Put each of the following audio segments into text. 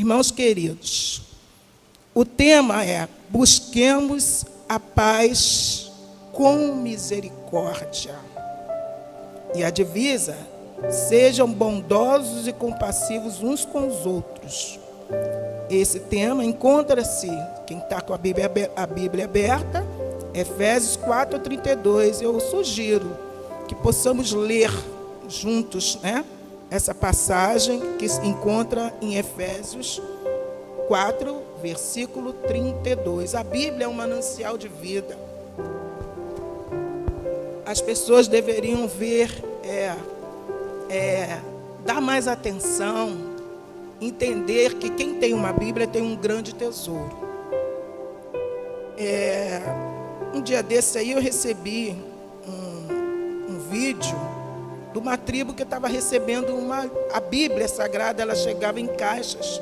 Irmãos queridos, o tema é: busquemos a paz com misericórdia. E a divisa: sejam bondosos e compassivos uns com os outros. Esse tema encontra-se, quem está com a Bíblia aberta, Efésios 4:32. Eu sugiro que possamos ler juntos, essa passagem que se encontra em Efésios 4, versículo 32. A Bíblia é um manancial de vida. As pessoas deveriam dar mais atenção, entender que quem tem uma Bíblia tem um grande tesouro. Um dia desse aí eu recebi um vídeo de uma tribo que estava recebendo a Bíblia Sagrada. Ela chegava em caixas.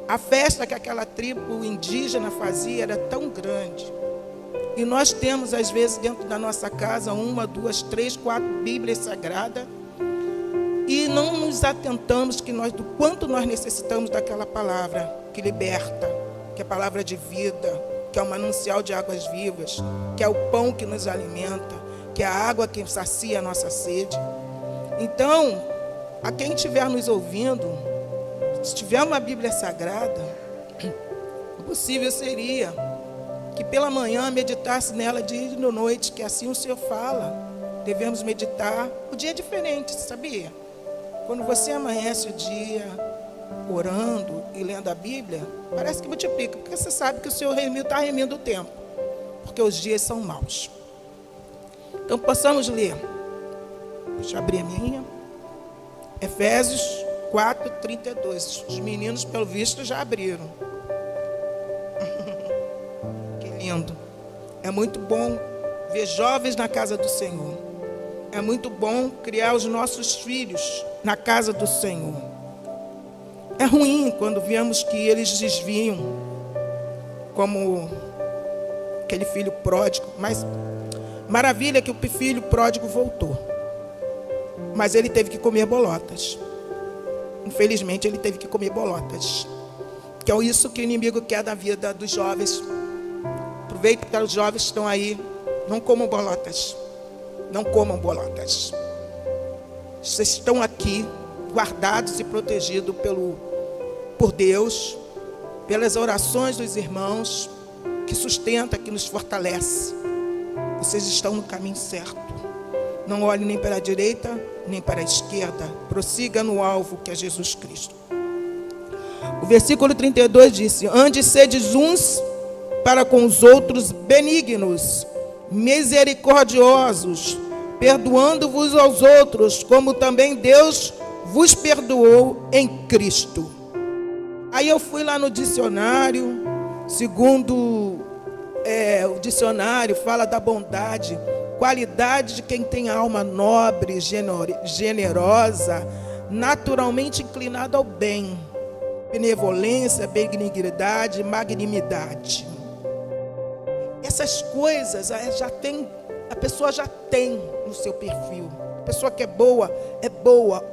A festa que aquela tribo indígena fazia era tão grande. E nós temos, às vezes, dentro da nossa casa, 1, 2, 3, 4 Bíblias Sagradas. E não nos atentamos do quanto nós necessitamos daquela palavra que liberta, que é a palavra de vida, que é o manancial de águas vivas, que é o pão que nos alimenta, que é a água que sacia a nossa sede. Então, a quem estiver nos ouvindo, se tiver uma Bíblia Sagrada, o possível seria que pela manhã meditasse nela dia e noite, que assim o Senhor fala. Devemos meditar. O dia é diferente, sabia? Quando você amanhece o dia orando e lendo a Bíblia, parece que multiplica, porque você sabe que o Senhor está remindo o tempo, porque os dias são maus. Então, possamos ler. Deixa eu abrir a minha. Efésios 4:32. Os meninos, pelo visto, já abriram. Que lindo. É muito bom ver jovens na casa do Senhor. É muito bom criar os nossos filhos na casa do Senhor. É ruim quando vemos que eles desviam, como aquele filho pródigo. Mas maravilha que o filho pródigo voltou. Mas ele teve que comer bolotas. Infelizmente, ele teve que comer bolotas. Que é isso que o inimigo quer da vida dos jovens. Aproveita que os jovens estão aí. Não comam bolotas. Não comam bolotas. Vocês estão aqui, guardados e protegidos por Deus, pelas orações dos irmãos, que sustenta, que nos fortalece. Vocês estão no caminho certo. Não olhe nem para a direita, nem para a esquerda. Prossiga no alvo, que é Jesus Cristo. O versículo 32 disse: antes sedes uns para com os outros benignos, misericordiosos, perdoando-vos aos outros, como também Deus vos perdoou em Cristo. Aí eu fui lá no dicionário, segundo o dicionário fala da bondade, qualidade de quem tem alma nobre, generosa, naturalmente inclinada ao bem, benevolência, benignidade, magnanimidade. Essas coisas a pessoa já tem no seu perfil. A pessoa que é boa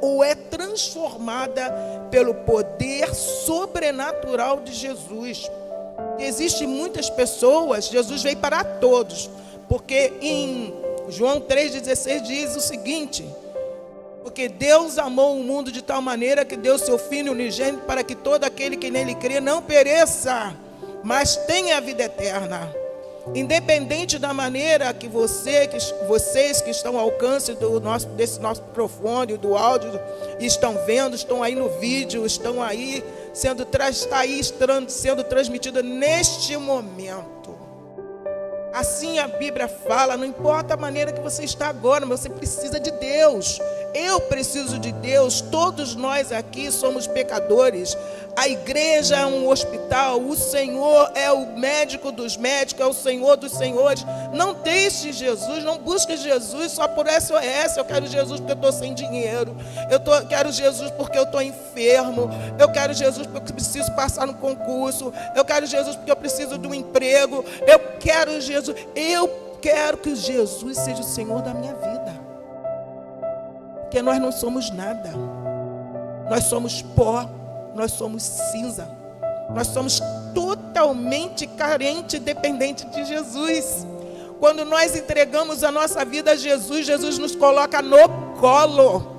ou é transformada pelo poder sobrenatural de Jesus. Existem muitas pessoas, Jesus veio para todos, porque em João 3,16 diz o seguinte: porque Deus amou o mundo de tal maneira que deu seu Filho unigênito para que todo aquele que nele crê não pereça, mas tenha a vida eterna. Independente da maneira que vocês que estão ao alcance desse nosso microfone, do áudio, estão vendo, estão aí no vídeo, estão aí sendo transmitida neste momento. Assim a Bíblia fala, não importa a maneira que você está agora, mas você precisa de Deus. Eu preciso de Deus. Todos nós aqui somos pecadores. A igreja é um hospital. O Senhor é o médico dos médicos, é o Senhor dos senhores. Não deixe Jesus, não busque Jesus só por SOS. Eu quero Jesus porque eu estou sem dinheiro. Quero Jesus porque eu estou enfermo. Eu quero Jesus porque eu preciso passar no concurso. Eu quero Jesus porque eu preciso de um emprego. Eu quero Jesus. Eu quero que Jesus seja o Senhor da minha vida. Porque nós não somos nada. Nós somos pó, nós somos cinza. Nós somos totalmente carentes e dependentes de Jesus. Quando nós entregamos a nossa vida a Jesus, Jesus nos coloca no colo.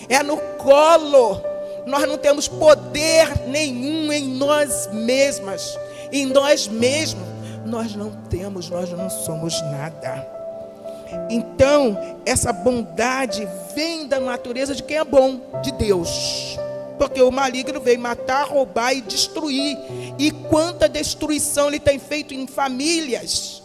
É no colo. Nós não temos poder nenhum em nós mesmas. Em nós mesmos, nós não somos nada. Então, essa bondade vem da natureza de quem é bom, de Deus. Porque o maligno veio matar, roubar e destruir. E quanta destruição ele tem feito em famílias.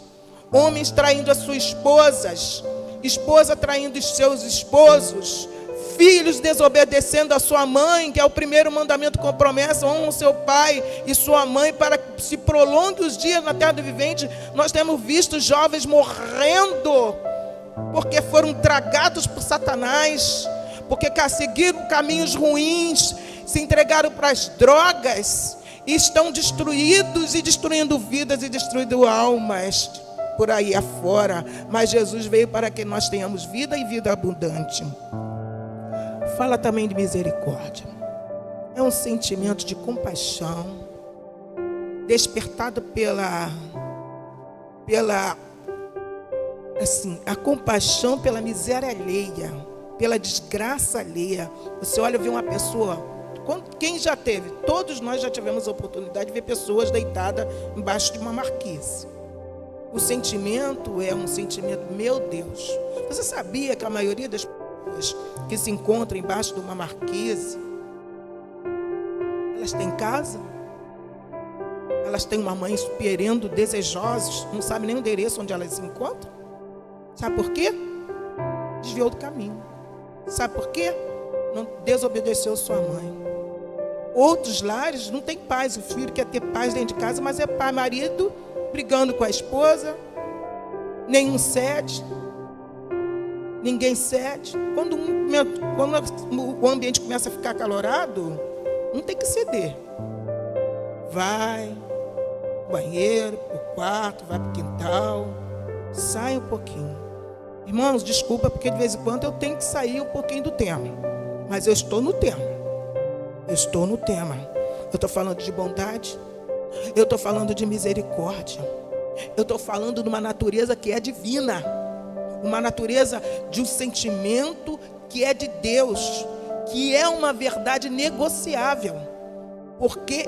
Homens traindo as suas esposas, esposa traindo os seus esposos, filhos desobedecendo a sua mãe, que é o primeiro mandamento com promessa: honra o seu pai e sua mãe para que se prolongue os dias na terra do vivente. Nós temos visto jovens morrendo porque foram tragados por Satanás, porque seguiram caminhos ruins, se entregaram para as drogas, e estão destruídos e destruindo vidas e destruindo almas por aí afora. Mas Jesus veio para que nós tenhamos vida e vida abundante. Fala também de misericórdia. É um sentimento de compaixão despertado a compaixão pela miséria alheia, pela desgraça alheia. Você olha, vê uma pessoa, quem já teve? Todos nós já tivemos a oportunidade de ver pessoas deitadas embaixo de uma marquise. O sentimento é um sentimento, meu Deus. Você sabia que a maioria das pessoas que se encontram embaixo de uma marquise, elas têm casa? Elas têm uma mãe esperando, desejosos, não sabem nem o endereço onde elas se encontram? Sabe por quê? Desviou do caminho. Sabe por quê? Não desobedeceu sua mãe. Outros lares não tem paz. O filho quer ter paz dentro de casa, mas é pai, marido, brigando com a esposa. Nenhum cede. Ninguém cede. Quando o ambiente começa a ficar acalorado, não tem que ceder. Vai pro banheiro, pro quarto, vai pro quintal, sai um pouquinho. Irmãos, desculpa, porque de vez em quando eu tenho que sair um pouquinho do tema. Mas eu estou no tema. Eu estou no tema. Eu estou falando de bondade. Eu estou falando de misericórdia. Eu estou falando de uma natureza que é divina. Uma natureza de um sentimento que é de Deus. Que é uma verdade negociável. Porque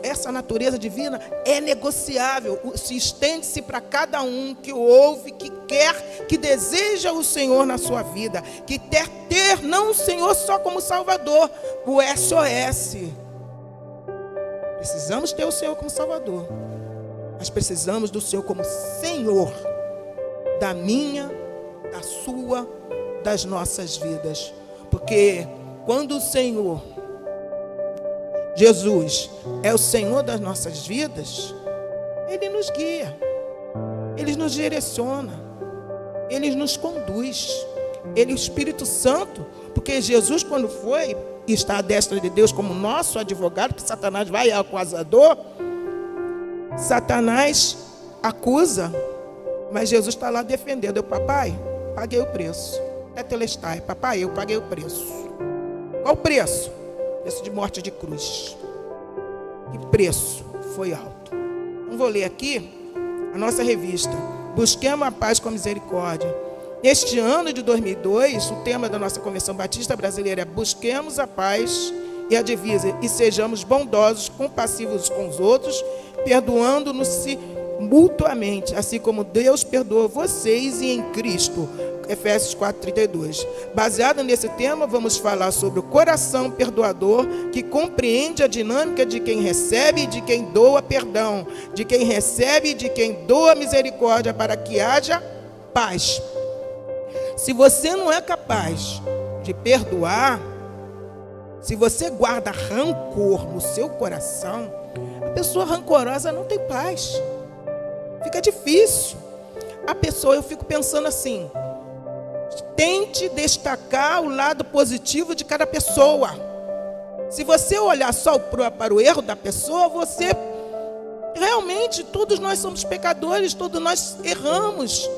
essa natureza divina é negociável. Se estende-se para cada um que ouve, que quer, que deseja o Senhor na sua vida. Que quer ter, não o Senhor só como Salvador, o SOS. Precisamos ter o Senhor como Salvador. Mas precisamos do Senhor como Senhor. Da minha, da sua, das nossas vidas. Porque quando o Senhor, Jesus, é o Senhor das nossas vidas, Ele nos guia, Ele nos direciona, Ele nos conduz. Ele é o Espírito Santo, porque Jesus, quando foi e está à destra de Deus como nosso advogado, que Satanás vai ao acusador, Satanás acusa, mas Jesus está lá defendendo. Eu, papai, paguei o preço. Tetelestai, papai, eu paguei o preço. Qual o preço? Preço de morte de cruz. Que preço foi alto. Não vou ler aqui a nossa revista. Busquemos a paz com a misericórdia. Neste ano de 2002, o tema da nossa Convenção Batista Brasileira é Busquemos a paz, e a divisa: e sejamos bondosos, compassivos com os outros, perdoando-nos mutuamente, assim como Deus perdoa vocês e em Cristo. Efésios 4:32. Baseado nesse tema, vamos falar sobre o coração perdoador, que compreende a dinâmica de quem recebe e de quem doa perdão, de quem recebe e de quem doa misericórdia, para que haja paz. Se você não é capaz de perdoar, se você guarda rancor no seu coração, a pessoa rancorosa não tem paz. Fica difícil. A pessoa, eu fico pensando assim, tente destacar o lado positivo de cada pessoa. Se você olhar só para o erro da pessoa, você realmente, todos nós somos pecadores, todos nós erramos.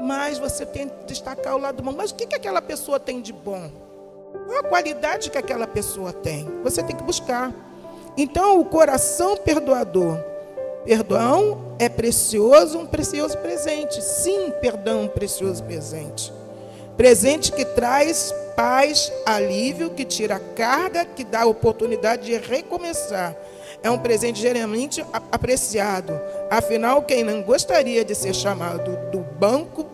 Mas você tem que destacar o lado bom. Mas o que aquela pessoa tem de bom? Qual a qualidade que aquela pessoa tem? Você tem que buscar. Então, o coração perdoador. Perdão é precioso, um precioso presente. Sim, perdão é um precioso presente. Presente que traz paz, alívio, que tira a carga, que dá a oportunidade de recomeçar. É um presente geralmente apreciado. Afinal, quem não gostaria de ser chamado no banco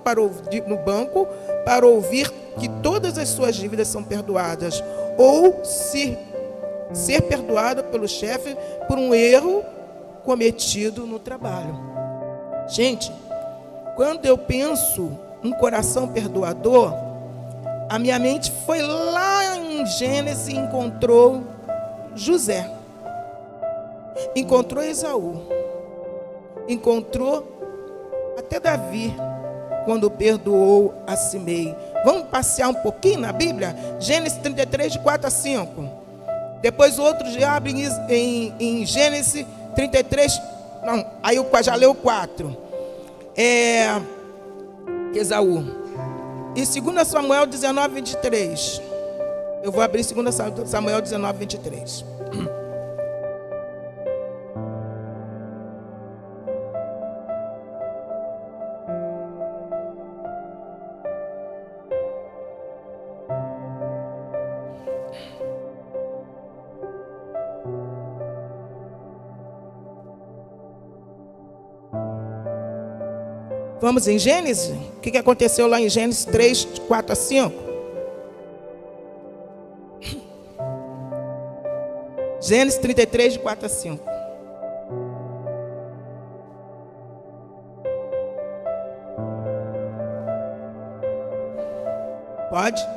para ouvir que todas as suas dívidas são perdoadas? Ou ser perdoado pelo chefe por um erro cometido no trabalho. Gente, quando eu penso um coração perdoador, a minha mente foi lá em Gênesis e encontrou José, encontrou Esaú, encontrou até Davi, quando perdoou a Simei. Vamos passear um pouquinho na Bíblia? Gênesis 33, de 4 a 5. Depois outro já abre em Gênesis 33, não, aí eu já leu 4. Esaú. E 2 Samuel 19, 23. Eu vou abrir 2 Samuel 19, 23. Vamos em Gênesis? O que aconteceu lá em Gênesis 3, 4 a 5? Gênesis 33, de 4 a 5. Pode?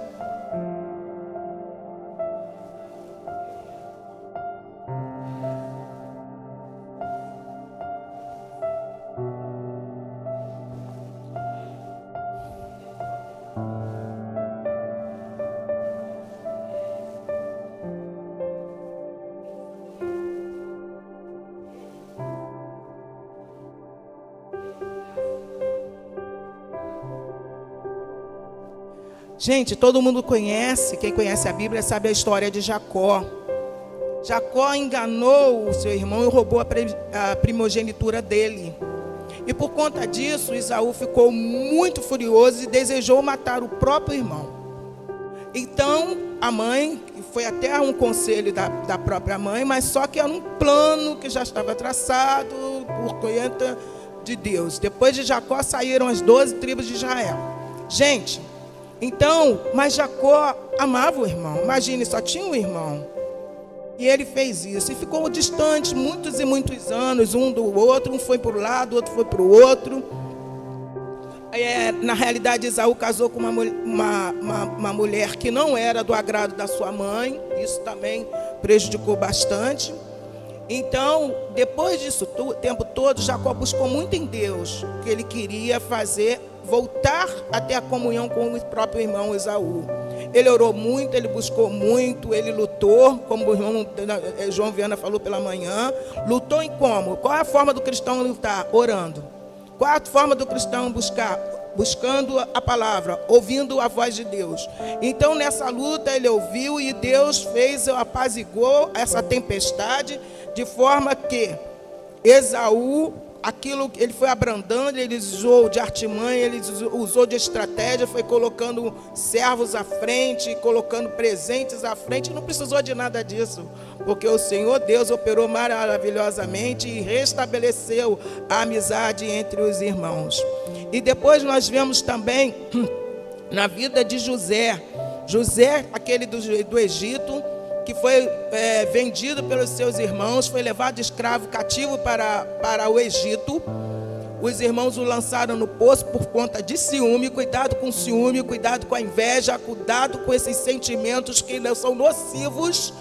Gente, todo mundo conhece, quem conhece a Bíblia sabe a história de Jacó. Jacó enganou o seu irmão e roubou a primogenitura dele. E por conta disso, Esaú ficou muito furioso e desejou matar o próprio irmão. Então, a mãe, foi até um conselho da própria mãe, mas só que era um plano que já estava traçado por conta de Deus. Depois de Jacó saíram as 12 tribos de Israel. Gente, então, mas Jacó amava o irmão. Imagine, só tinha um irmão. E ele fez isso. E ficou distante muitos e muitos anos, um do outro. Um foi para um lado, o outro foi para o outro. Na realidade, Esaú casou com uma mulher que não era do agrado da sua mãe. Isso também prejudicou bastante. Então, depois disso, o tempo todo, Jacó buscou muito em Deus, que ele queria voltar até a comunhão com o próprio irmão Esaú. Ele orou muito, ele buscou muito, ele lutou, como o irmão João Viana falou pela manhã. Lutou em como? Qual é a forma do cristão lutar? Orando. Qual é a forma do cristão buscar? Buscando a palavra, ouvindo a voz de Deus. Então, nessa luta, ele ouviu e Deus apaziguou essa tempestade, de forma que Esaú, aquilo ele foi abrandando, ele usou de artimanha, ele usou de estratégia, foi colocando servos à frente, colocando presentes à frente, não precisou de nada disso, porque o Senhor Deus operou maravilhosamente e restabeleceu a amizade entre os irmãos. E depois nós vemos também na vida de José, aquele do Egito, que foi vendido pelos seus irmãos, foi levado escravo cativo para o Egito. Os irmãos o lançaram no poço por conta de ciúme. Cuidado com o ciúme, cuidado com a inveja, cuidado com esses sentimentos que são nocivos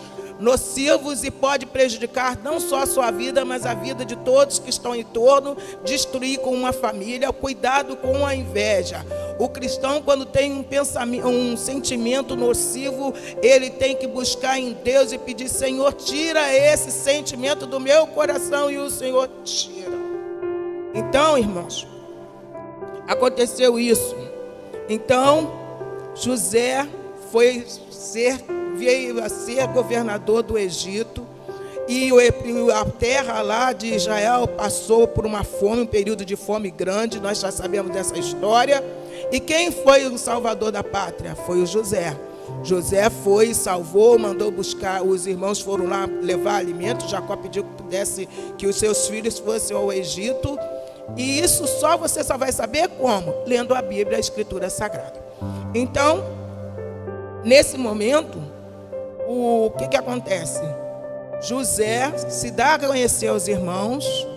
e pode prejudicar não só a sua vida, mas a vida de todos que estão em torno, destruir com uma família. Cuidado com a inveja. O cristão, quando tem um sentimento nocivo, ele tem que buscar em Deus e pedir: Senhor, tira esse sentimento do meu coração, e o Senhor tira. Então, irmãos, aconteceu isso. Então, José veio a ser governador do Egito. E a terra lá de Israel passou por uma fome, um período de fome grande. Nós já sabemos dessa história. E quem foi o salvador da pátria? Foi o José. José foi, salvou, mandou buscar. Os irmãos foram lá levar alimento. Jacó pediu que os seus filhos fossem ao Egito. E isso você só vai saber como? Lendo a Bíblia, a Escritura Sagrada. Então, nesse momento, o que acontece? José se dá a conhecer aos irmãos,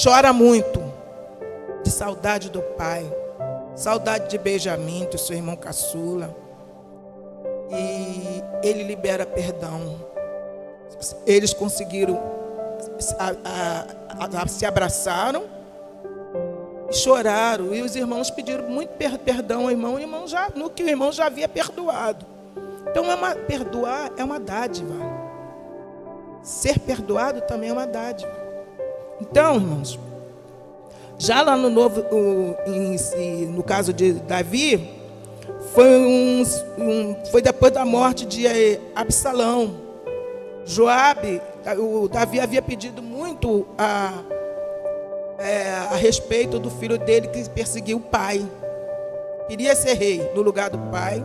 chora muito, de saudade do pai, saudade de Benjamim, do seu irmão caçula, e ele libera perdão. Eles conseguiram, se abraçaram e choraram, e os irmãos pediram muito perdão ao irmão, no que o irmão já havia perdoado. Então, perdoar é uma dádiva. Ser perdoado também é uma dádiva. Então, irmãos, já lá no caso de Davi, foi depois da morte de Absalão. O Davi havia pedido muito a respeito do filho dele que perseguiu o pai. Queria ser rei no lugar do pai.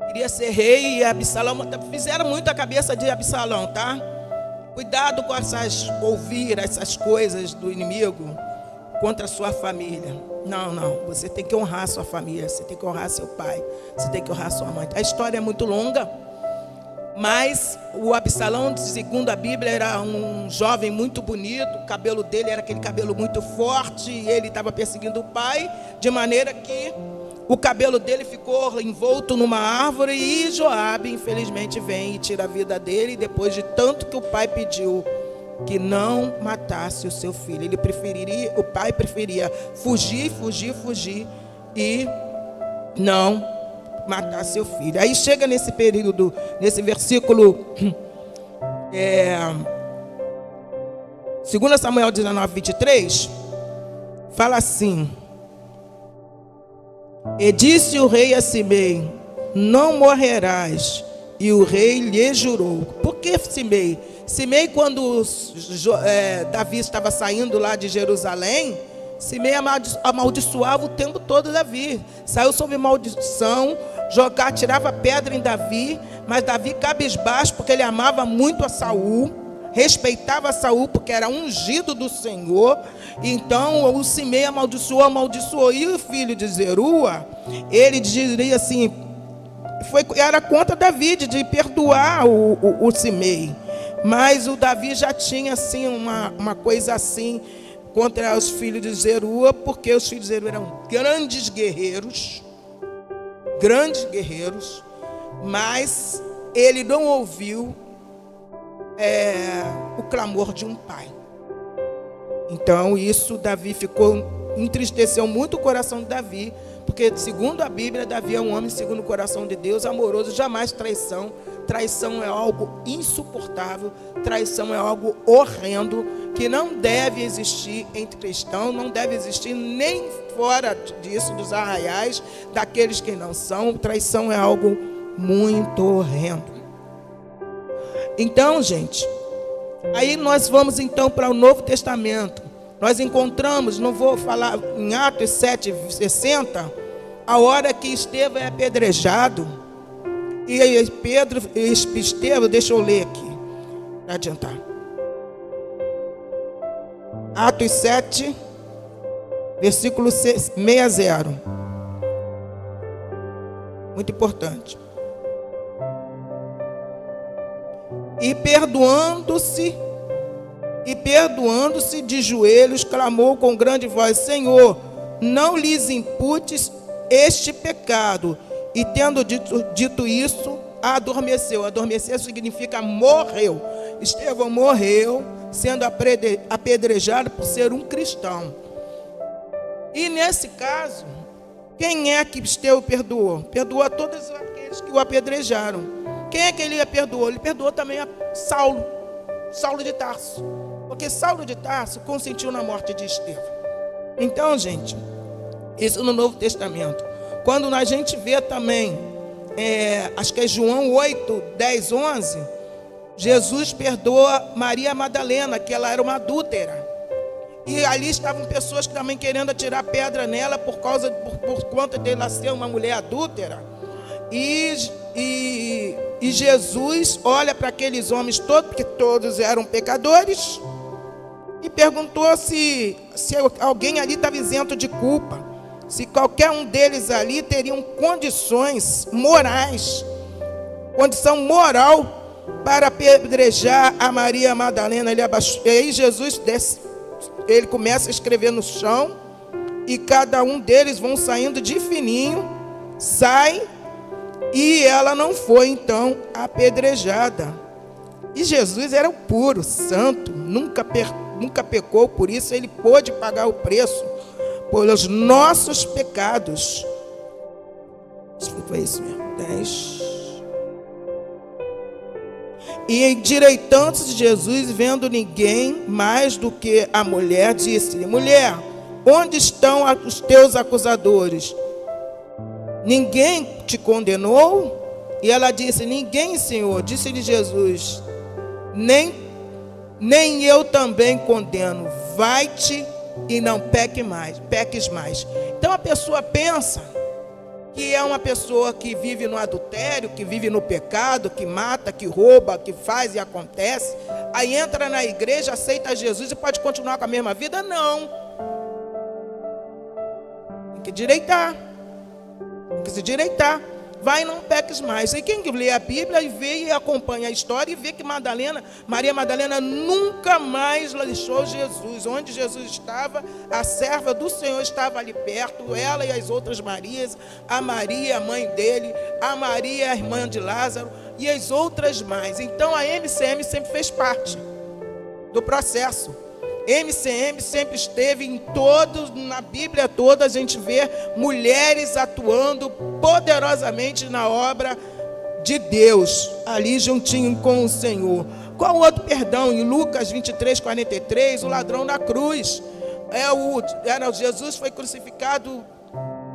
Queria ser rei, e Absalão, fizeram muito a cabeça de Absalão, tá? Cuidado com ouvir essas coisas do inimigo contra a sua família. Não, você tem que honrar a sua família, você tem que honrar seu pai, você tem que honrar sua mãe. A história é muito longa, mas o Absalão, segundo a Bíblia, era um jovem muito bonito, o cabelo dele era aquele cabelo muito forte, e ele estava perseguindo o pai, de maneira que o cabelo dele ficou envolto numa árvore, e Joabe, infelizmente, vem e tira a vida dele, depois de tanto que o pai pediu que não matasse o seu filho. O pai preferia fugir e não matar seu filho. Aí chega nesse período, nesse versículo 2 Samuel 19, 23, fala assim: e disse o rei a Simei: não morrerás. E o rei lhe jurou. Por que Simei? Simei, quando Davi estava saindo lá de Jerusalém, Simei amaldiçoava o tempo todo Davi. Saiu sob maldição, tirava pedra em Davi, mas Davi cabisbaixo, porque ele amava muito a Saul, respeitava Saul, porque era ungido do Senhor. Então o Simei amaldiçoou. E o filho de Zerua, ele diria assim, era contra Davi de perdoar o Simei. Mas o Davi já tinha assim uma coisa assim contra os filhos de Zerua, porque os filhos de Zerua eram grandes guerreiros, mas ele não ouviu o clamor de um pai. Então isso, Davi entristeceu muito o coração de Davi, porque segundo a Bíblia, Davi é um homem segundo o coração de Deus, amoroso, jamais traição. Traição é algo insuportável, traição é algo horrendo, que não deve existir entre cristãos, não deve existir nem fora disso, dos arraiais, daqueles que não são. Traição é algo muito horrendo. Então, gente, aí nós vamos então para o Novo Testamento. Nós encontramos, não vou falar, em Atos 7:60, a hora que Estevão é apedrejado. E Estevão, deixa eu ler aqui, para adiantar. Atos 7, versículo 60. Muito importante. E perdoando-se de joelhos, clamou com grande voz: Senhor, não lhes imputes este pecado. E tendo dito isso, adormeceu. Adormecer significa morreu. Estevão morreu sendo apedrejado por ser um cristão. E nesse caso, quem é que Estevão perdoou? Perdoou a todos aqueles que o apedrejaram. Quem é que ele perdoou? Ele perdoou também a Saulo de Tarso. Porque Saulo de Tarso consentiu na morte de Estevão. Então, gente, isso no Novo Testamento. Quando a gente vê também, acho que é João 8, 10, 11, Jesus perdoa Maria Madalena, que ela era uma adúltera. E ali estavam pessoas que também querendo atirar pedra nela por conta de ela ser uma mulher adúltera. E Jesus olha para aqueles homens todos, porque todos eram pecadores, e perguntou se alguém ali estava isento de culpa, se qualquer um deles ali teriam condições morais, condição moral para apedrejar a Maria Madalena. E aí Jesus desce, ele começa a escrever no chão, e cada um deles vão saindo de fininho, sai, e ela não foi então apedrejada. E Jesus era o puro, santo, nunca pecou, por isso ele pôde pagar o preço pelos nossos pecados. Foi isso mesmo, 10. E endireitando-se Jesus, vendo ninguém mais do que a mulher, disse-lhe: mulher, onde estão os teus acusadores? Ninguém te condenou? E ela disse: ninguém, Senhor. Disse-lhe Jesus: nem eu também condeno. Vai-te e não peques mais. Então a pessoa pensa que é uma pessoa que vive no adultério, que vive no pecado, que mata, que rouba, que faz e acontece. Aí entra na igreja, aceita Jesus e pode continuar com a mesma vida? Não. Tem que direitar. Tem que se direitar. Vai e não peques mais. E quem lê a Bíblia e vê e acompanha a história e vê que Maria Madalena nunca mais deixou Jesus. Onde Jesus estava, a serva do Senhor estava ali perto, ela e as outras Marias, a Maria, a mãe dele, a Maria, a irmã de Lázaro, e as outras mais. Então a MCM sempre fez parte do processo. MCM sempre esteve em todos, na Bíblia toda a gente vê mulheres atuando poderosamente na obra de Deus, ali juntinho com o Senhor. Qual outro perdão? Em Lucas 23, 43, o ladrão na cruz. Jesus foi crucificado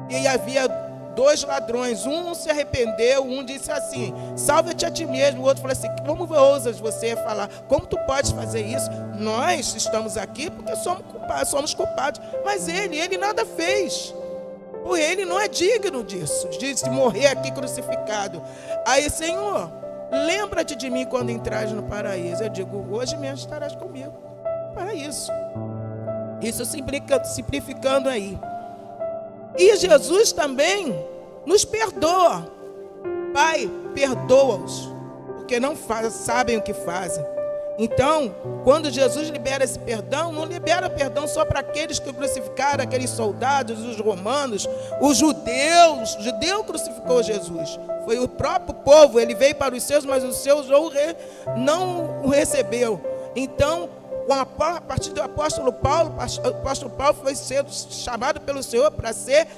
e havia 2 ladrões, um se arrependeu, um disse assim: salva-te a ti mesmo. O outro falou assim: como ousas você falar? Como tu podes fazer isso? Nós estamos aqui porque somos culpados. Mas ele nada fez. Ele não é digno disso, de morrer aqui crucificado. Aí: Senhor, lembra-te de mim quando entrares no paraíso. Eu digo: hoje mesmo estarás comigo no paraíso. Isso simplificando aí. E Jesus também nos perdoa. Pai, perdoa-os, porque não sabem o que fazem. Então, quando Jesus libera esse perdão, não libera perdão só para aqueles que crucificaram, aqueles soldados, os romanos, os judeus. O judeu crucificou Jesus. Foi o próprio povo. Ele veio para os seus, mas os seus não o recebeu. Então, a partir do apóstolo Paulo, o apóstolo Paulo foi chamado pelo Senhor para ser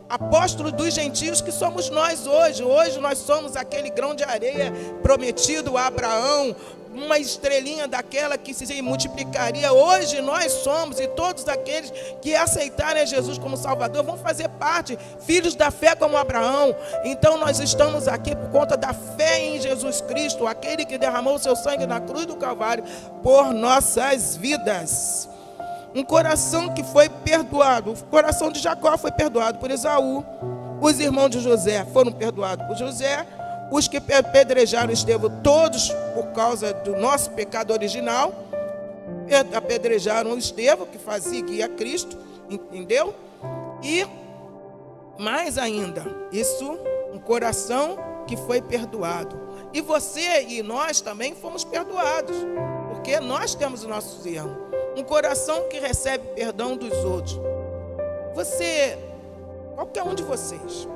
apóstolo dos gentios, que somos nós hoje. Hoje nós somos aquele grão de areia prometido a Abraão, uma estrelinha daquela que se multiplicaria. Hoje nós somos, e todos aqueles que aceitarem a Jesus como Salvador vão fazer parte, filhos da fé como Abraão. Então nós estamos aqui por conta da fé em Jesus Cristo, aquele que derramou o seu sangue na cruz do Calvário por nossas vidas. Um coração que foi perdoado. O coração de Jacó foi perdoado por Esaú. Os irmãos de José foram perdoados por José. Os que apedrejaram Estevão, todos por causa do nosso pecado original, apedrejaram Estevão, que seguia Cristo, entendeu? E mais ainda, isso, um coração que foi perdoado. E você e nós também fomos perdoados, porque nós temos os nossos erros. Um coração que recebe perdão dos outros. Você, qualquer um de vocês,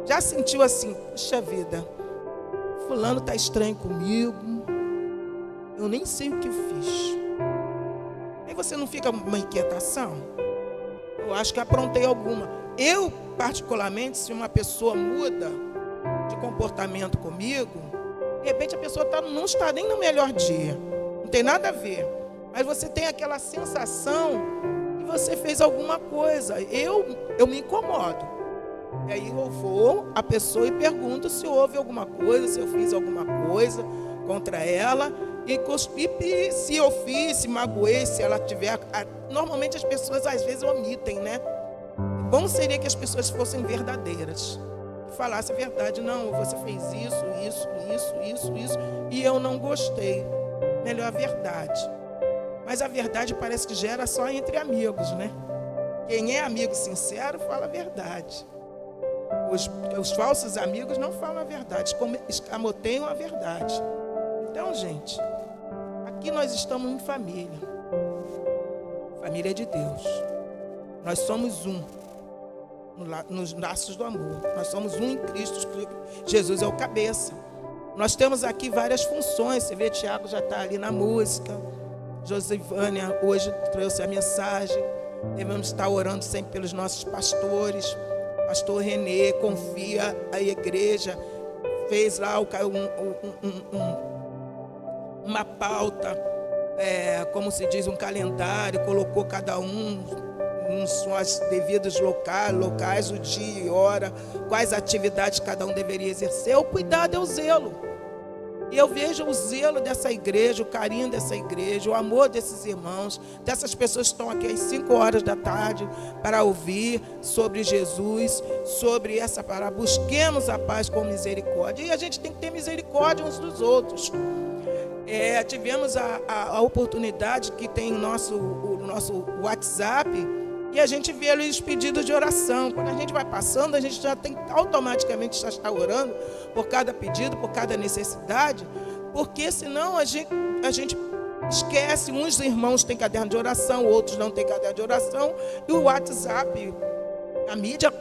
já sentiu assim: puxa vida, fulano está estranho comigo, eu nem sei o que eu fiz. Aí você não fica uma inquietação? Eu acho que aprontei alguma. Eu, particularmente, se uma pessoa muda de comportamento comigo, de repente a pessoa não está nem no melhor dia, não tem nada a ver, mas você tem aquela sensação que você fez alguma coisa. Eu me incomodo. E aí eu vou à pessoa e pergunto se houve alguma coisa, se eu fiz alguma coisa contra ela. E se eu fiz, se magoei, se ela tiver... Normalmente as pessoas às vezes omitem, né? Bom seria que as pessoas fossem verdadeiras. Falasse a verdade. Não, você fez isso, e eu não gostei. Melhor a verdade. Mas a verdade parece que gera só entre amigos, né? Quem é amigo sincero fala a verdade. Os falsos amigos não falam a verdade, escamoteiam a verdade. Então, gente, aqui nós estamos em família. Família de Deus. Nós somos um nos laços do amor. Nós somos um em Cristo. Jesus é o cabeça. Nós temos aqui várias funções. Você vê, Tiago já está ali na música. Josivânia hoje trouxe a mensagem. Devemos estar orando sempre pelos nossos pastores. Pastor Renê confia a igreja. Fez lá uma pauta, como se diz, um calendário. Colocou cada um nos seus devidos locais, o dia e hora, quais atividades cada um deveria exercer. O cuidado é o zelo. E eu vejo o zelo dessa igreja, o carinho dessa igreja, o amor desses irmãos, dessas pessoas que estão aqui às 5 horas da tarde para ouvir sobre Jesus, sobre essa palavra. Busquemos a paz com misericórdia. E a gente tem que ter misericórdia uns dos outros. Tivemos a oportunidade que tem o nosso WhatsApp, e a gente vê ali os pedidos de oração. Quando a gente vai passando, a gente já tem automaticamente já está orando por cada pedido, por cada necessidade, porque senão a gente esquece. Uns irmãos têm caderno de oração, outros não têm caderno de oração, e o WhatsApp, a mídia,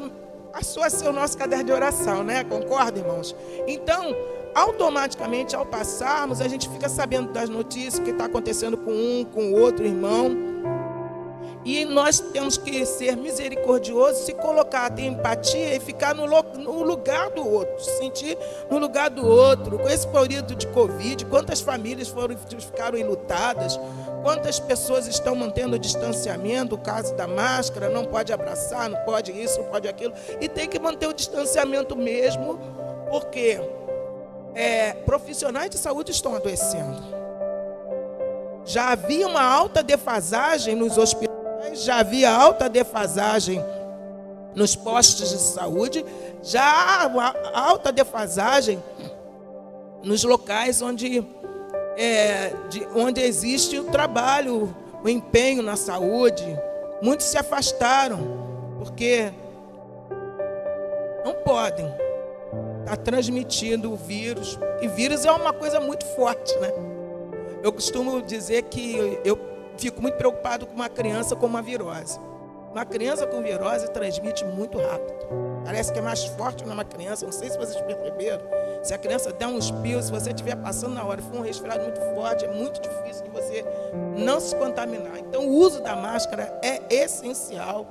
passou a ser o nosso caderno de oração, né? Concorda, irmãos? Então, automaticamente, ao passarmos, a gente fica sabendo das notícias, o que está acontecendo com um, com o outro irmão. E nós temos que ser misericordiosos, se colocar, ter empatia e ficar no lugar do outro, se sentir no lugar do outro. Com esse período de Covid, quantas famílias ficaram enlutadas, quantas pessoas estão mantendo o distanciamento, o caso da máscara, não pode abraçar, não pode isso, não pode aquilo, e tem que manter o distanciamento mesmo, porque profissionais de saúde estão adoecendo. Já havia uma alta defasagem nos hospitais, já havia alta defasagem nos postos de saúde, já há uma alta defasagem nos locais onde existe o trabalho, o empenho na saúde. Muitos se afastaram, porque não podem estar transmitindo o vírus. E vírus é uma coisa muito forte, né? Eu costumo dizer que eu fico muito preocupado com uma criança com uma virose. Uma criança com virose transmite muito rápido. Parece que é mais forte numa criança. Não sei se vocês perceberam. Se a criança der um espirro, se você estiver passando na hora, for um resfriado muito forte, é muito difícil de você não se contaminar. Então, o uso da máscara é essencial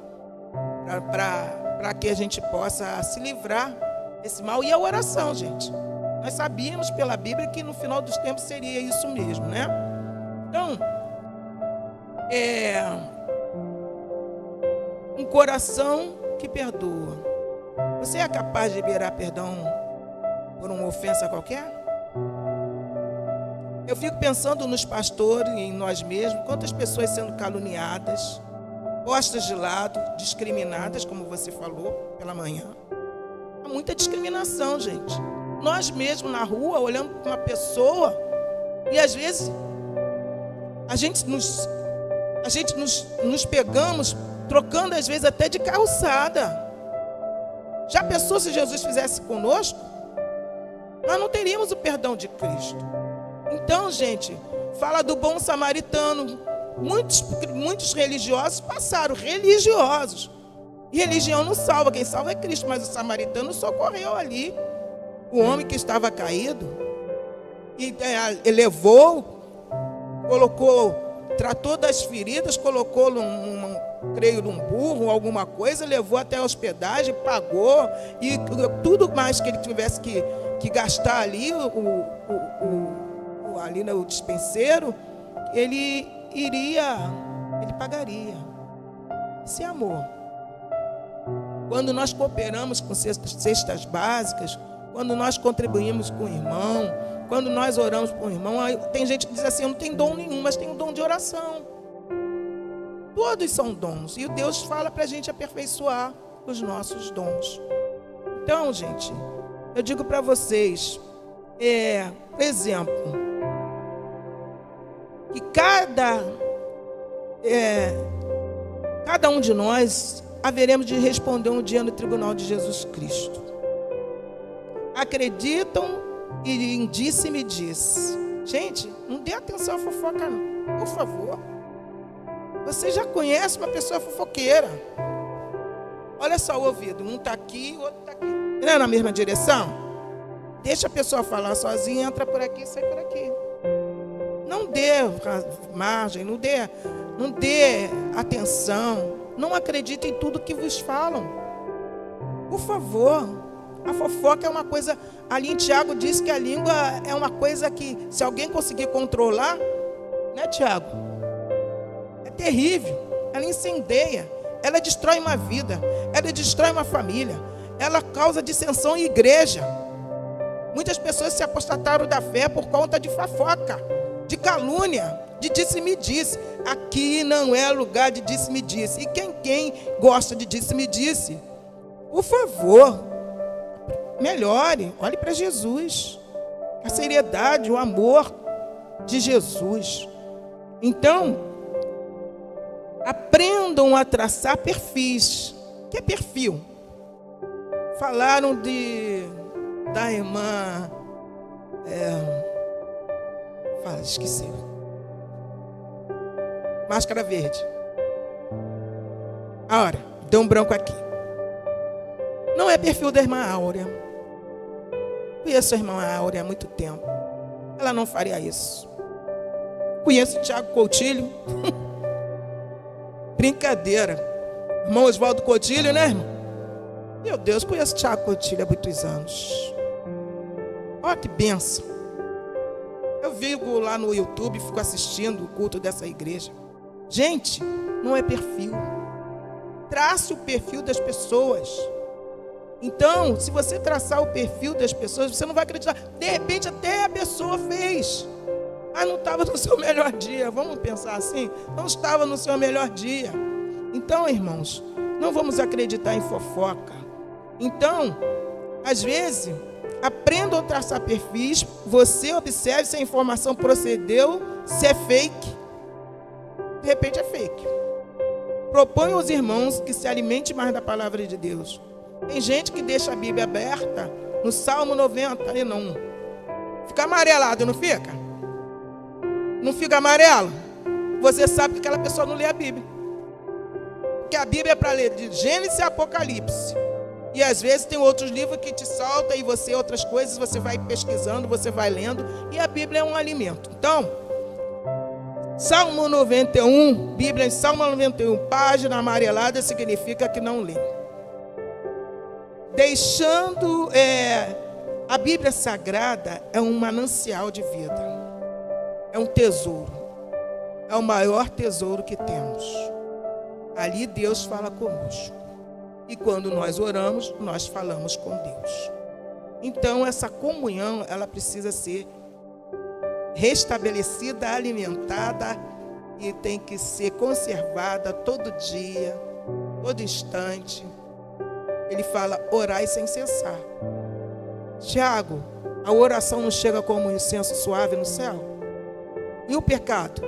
para que a gente possa se livrar desse mal. E a oração, gente. Nós sabíamos pela Bíblia que no final dos tempos seria isso mesmo, né? Então, um coração que perdoa. Você é capaz de liberar perdão por uma ofensa qualquer? Eu fico pensando nos pastores e em nós mesmos, quantas pessoas sendo caluniadas, postas de lado, discriminadas, como você falou pela manhã. Há muita discriminação, gente. Nós mesmos na rua, olhando para uma pessoa, e às vezes a gente nos pegamos trocando, às vezes, até de calçada. Já pensou se Jesus fizesse conosco? Nós não teríamos o perdão de Cristo. Então, gente, fala do bom samaritano. Muitos religiosos passaram, religiosos. E religião não salva, quem salva é Cristo, mas o samaritano socorreu ali o homem que estava caído, e levou, colocou, tratou das feridas, colocou creio num burro, alguma coisa, levou até a hospedagem, pagou, e tudo mais que ele tivesse que gastar ali, ali no dispenseiro, ele pagaria. Isso é amor. Quando nós cooperamos com cestas básicas, quando nós contribuímos com o irmão, quando nós oramos por um irmão, tem gente que diz assim, eu não tenho dom nenhum, mas tenho dom de oração. Todos são dons. E Deus fala para a gente aperfeiçoar os nossos dons. Então, gente, eu digo para vocês, por exemplo, que cada um de nós haveremos de responder um dia no tribunal de Jesus Cristo. Acreditam e disse-me disse. Gente, não dê atenção à fofoca, não. Por favor. Você já conhece uma pessoa fofoqueira. Olha só o ouvido. Um está aqui, o outro está aqui. Não é na mesma direção? Deixa a pessoa falar sozinha, entra por aqui e sai por aqui. Não dê margem, não dê atenção. Não acredite em tudo que vos falam. Por favor. A fofoca é uma coisa... Ali em Tiago diz que a língua é uma coisa que, se alguém conseguir controlar, né, Tiago? É terrível. Ela incendeia. Ela destrói uma vida. Ela destrói uma família. Ela causa dissensão em igreja. Muitas pessoas se apostataram da fé por conta de fofoca, de calúnia, de disse-me-disse. Aqui não é lugar de disse-me-disse. E quem gosta de disse-me-disse, por favor, melhore, olhe para Jesus. A seriedade, o amor de Jesus. Então, aprendam a traçar perfis. O que é perfil? Falaram da irmã... esqueci. Máscara verde. Ora, deu um branco aqui. Não é perfil da irmã Áurea. Conheço a irmã Áurea há muito tempo. Ela não faria isso. Conheço o Tiago Coutinho. Brincadeira. Irmão Oswaldo Coutinho, né, irmão? Meu Deus, conheço o Tiago Coutinho há muitos anos. Olha que bênção. Eu vivo lá no YouTube, fico assistindo o culto dessa igreja. Gente, não é perfil. Trace o perfil das pessoas. Então, se você traçar o perfil das pessoas, você não vai acreditar. De repente, até a pessoa fez. Não estava no seu melhor dia. Vamos pensar assim? Não estava no seu melhor dia. Então, irmãos, não vamos acreditar em fofoca. Então, às vezes, aprendam a traçar perfis. Você observe se a informação procedeu, se é fake. De repente é fake. Proponha aos irmãos que se alimente mais da palavra de Deus. Tem gente que deixa a Bíblia aberta no Salmo 90 e não. Fica amarelado, não fica? Não fica amarelo? Você sabe que aquela pessoa não lê a Bíblia. Porque a Bíblia é para ler de Gênesis e Apocalipse. E às vezes tem outros livros que te saltam e você, outras coisas, você vai pesquisando, você vai lendo. E a Bíblia é um alimento. Então, Salmo 91, Bíblia em Salmo 91, página amarelada, significa que não lê. Deixando, a Bíblia Sagrada é um manancial de vida. É um tesouro. É o maior tesouro que temos. Ali Deus fala conosco. E quando nós oramos, nós falamos com Deus. Então, essa comunhão, ela precisa ser restabelecida, alimentada e tem que ser conservada todo dia, todo instante. Ele fala, orai sem cessar. Tiago, a oração não chega como um incenso suave no céu? E o pecado?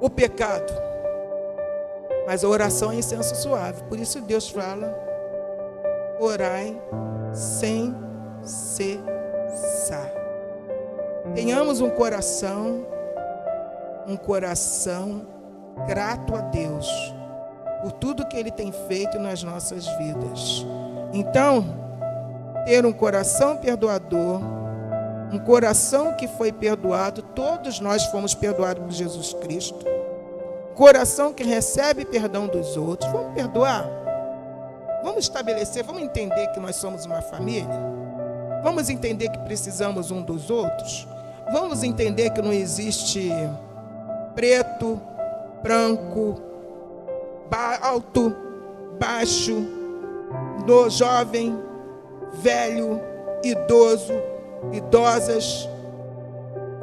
O pecado. Mas a oração é incenso suave. Por isso Deus fala, orai sem cessar. Tenhamos um coração grato a Deus por tudo que Ele tem feito nas nossas vidas. Então, ter um coração perdoador, um coração que foi perdoado, todos nós fomos perdoados por Jesus Cristo. Coração que recebe perdão dos outros. Vamos perdoar? Vamos estabelecer, vamos entender que nós somos uma família? Vamos entender que precisamos um dos outros? Vamos entender que não existe preto, branco, alto, baixo, jovem, velho, idoso, idosas.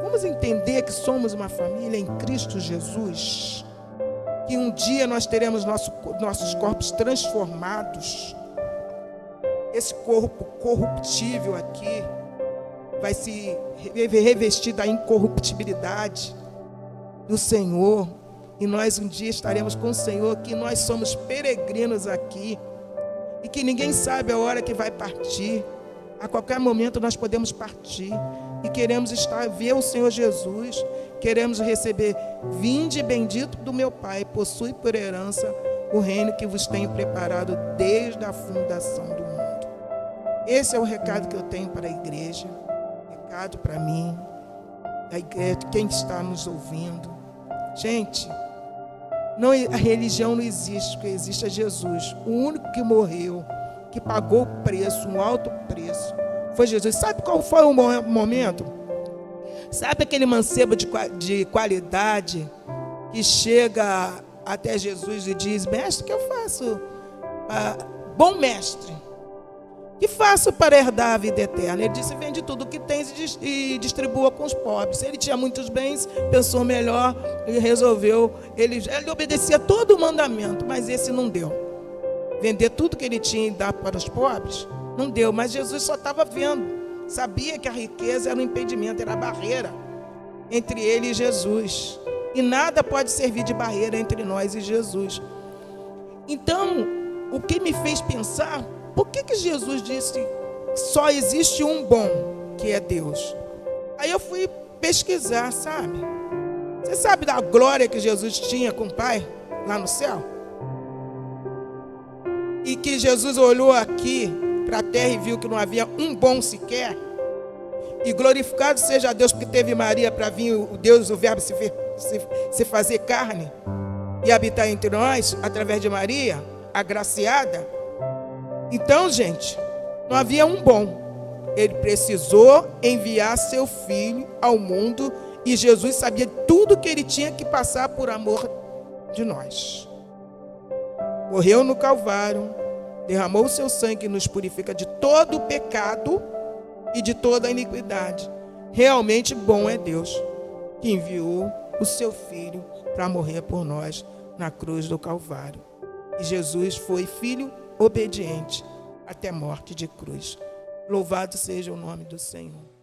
Vamos entender que somos uma família em Cristo Jesus, que um dia nós teremos nossos corpos transformados. Esse corpo corruptível aqui vai se revestir da incorruptibilidade do Senhor, e nós um dia estaremos com o Senhor, que nós somos peregrinos aqui, e que ninguém sabe a hora que vai partir. A qualquer momento nós podemos partir, e queremos ver o Senhor Jesus, queremos receber: vinde bendito do meu Pai, possui por herança o reino que vos tenho preparado desde a fundação do mundo. Esse é o recado que eu tenho para a igreja, recado para mim, da igreja, quem está nos ouvindo. Gente, a religião não existe, o que existe é Jesus. O único que morreu, que pagou o preço, um alto preço, foi Jesus. Sabe qual foi o momento? Sabe aquele mancebo de qualidade que chega até Jesus e diz: mestre, o que eu faço? Bom mestre, que faço para herdar a vida eterna? Ele disse: vende tudo o que tens e distribua com os pobres. Ele tinha muitos bens, pensou melhor e resolveu. Ele obedecia todo o mandamento, mas esse não deu. Vender tudo que ele tinha e dar para os pobres, não deu. Mas Jesus só estava vendo, sabia que a riqueza era um impedimento, era a barreira entre ele e Jesus. E nada pode servir de barreira entre nós e Jesus. Então, o que me fez pensar: por que Jesus disse só existe um bom, que é Deus? Aí eu fui pesquisar, sabe? Você sabe da glória que Jesus tinha com o Pai lá no céu? E que Jesus olhou aqui para a terra e viu que não havia um bom sequer. E glorificado seja Deus, porque teve Maria para vir o Deus, o Verbo se fazer carne e habitar entre nós, através de Maria, agraciada. Então, gente, não havia um bom. Ele precisou enviar seu filho ao mundo, e Jesus sabia tudo que ele tinha que passar por amor de nós. Morreu no Calvário, derramou o seu sangue que nos purifica de todo o pecado e de toda a iniquidade. Realmente bom é Deus, que enviou o seu filho para morrer por nós na cruz do Calvário. E Jesus foi filho obediente até morte de cruz. Louvado seja o nome do Senhor.